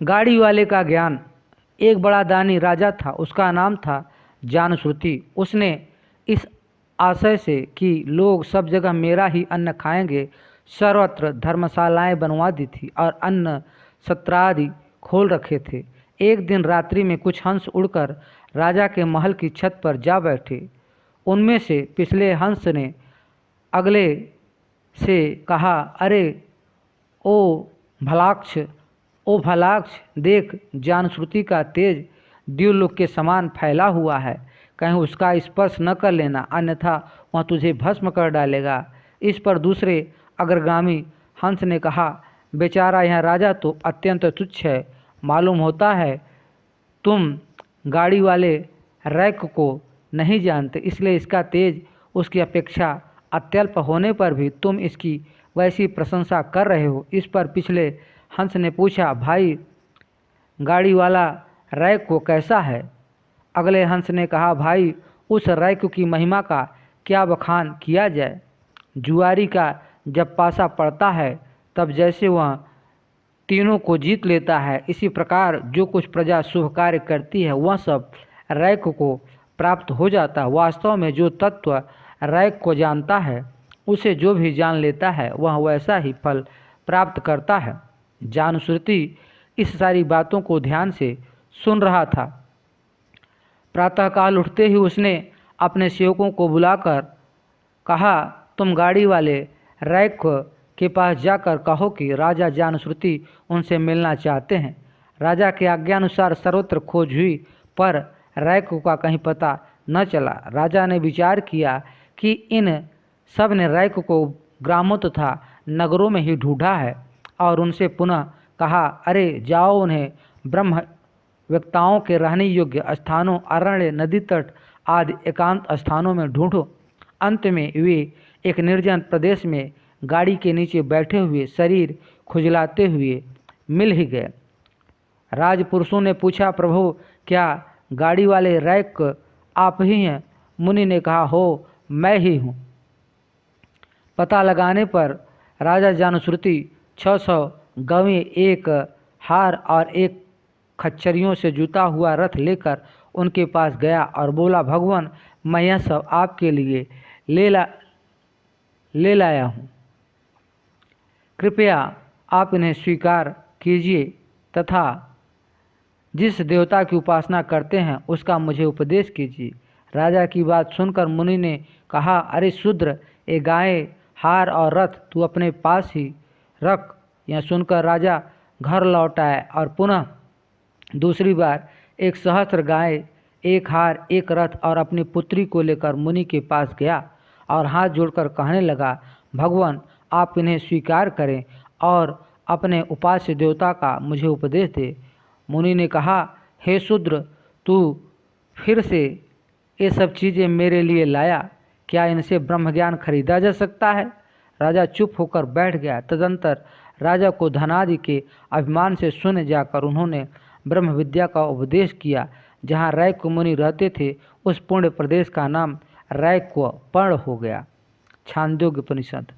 गाड़ी वाले का ज्ञान। एक बड़ा दानी राजा था, उसका नाम था जानश्रुति। उसने इस आशय से कि लोग सब जगह मेरा ही अन्न खाएंगे, सर्वत्र धर्मशालाएं बनवा दी थी और अन्न सत्रादि खोल रखे थे। एक दिन रात्रि में कुछ हंस उड़कर राजा के महल की छत पर जा बैठे। उनमें से पिछले हंस ने अगले से कहा, अरे ओ भलाक्ष, ओ भलाक्ष, देख, जानश्रुति का तेज द्युलोक के समान फैला हुआ है, कहीं उसका स्पर्श न कर लेना, अन्यथा वह तुझे भस्म कर डालेगा। इस पर दूसरे अग्रगामी हंस ने कहा, बेचारा यह राजा तो अत्यंत तुच्छ है, मालूम होता है तुम गाड़ी वाले रैक को नहीं जानते, इसलिए इसका तेज उसकी अपेक्षा अत्यल्प होने पर भी तुम इसकी वैसी प्रशंसा कर रहे हो। इस पर पिछले हंस ने पूछा, भाई गाड़ी वाला रैक को कैसा है? अगले हंस ने कहा, भाई उस रैक की महिमा का क्या बखान किया जाए। जुआरी का जब पासा पड़ता है तब जैसे वह तीनों को जीत लेता है, इसी प्रकार जो कुछ प्रजा शुभ कार्य करती है वह सब रैक को प्राप्त हो जाता है। वास्तव में जो तत्व रैक को जानता है उसे जो भी जान लेता है वह वैसा ही फल प्राप्त करता है। जानश्रुति इस सारी बातों को ध्यान से सुन रहा था। प्रातःकाल उठते ही उसने अपने सेवकों को बुलाकर कहा, तुम गाड़ी वाले रैक के पास जाकर कहो कि राजा जानश्रुति उनसे मिलना चाहते हैं। राजा के आज्ञानुसार सर्वत्र खोज हुई पर रैक का कहीं पता न चला। राजा ने विचार किया कि इन सब ने रैक को ग्रामों तथा नगरों में ही ढूंढा है और उनसे पुनः कहा, अरे जाओ उन्हें ब्रह्म व्यक्ताओं के रहने योग्य स्थानों, अरण्य, नदी तट आदि एकांत स्थानों में ढूंढो। अंत में वे एक निर्जन प्रदेश में गाड़ी के नीचे बैठे हुए शरीर खुजलाते हुए मिल ही गए। राजपुरुषों ने पूछा, प्रभु क्या गाड़ी वाले रैक आप ही हैं? मुनि ने कहा, हो, मैं ही हूँ। पता लगाने पर राजा जानश्रुति 600 गवें, एक हार और एक खच्चरियों से जुता हुआ रथ लेकर उनके पास गया और बोला, भगवान मैं यह सब आपके लिए ले लाया हूँ, कृपया आप इन्हें स्वीकार कीजिए तथा जिस देवता की उपासना करते हैं उसका मुझे उपदेश कीजिए। राजा की बात सुनकर मुनि ने कहा, अरे शूद्र, ये गायें, हार और रथ तू अपने पास ही रख। यह सुनकर राजा घर लौट आए और पुनः दूसरी बार 100 गायें, एक हार, एक रथ और अपनी पुत्री को लेकर मुनि के पास गया और हाथ जोड़कर कहने लगा, भगवान आप इन्हें स्वीकार करें और अपने उपास्य देवता का मुझे उपदेश दे। मुनि ने कहा, हे शूद्र, तू फिर से ये सब चीज़ें मेरे लिए लाया, क्या इनसे ब्रह्म ज्ञान खरीदा जा सकता है? राजा चुप होकर बैठ गया। तदंतर राजा को धनादि के अभिमान से शून्य जाकर उन्होंने ब्रह्म विद्या का उपदेश किया। जहाँ रैक मुनि रहते थे उस पुण्य प्रदेश का नाम रैक्व पर्ण हो गया। छांदोग्य उपनिषद।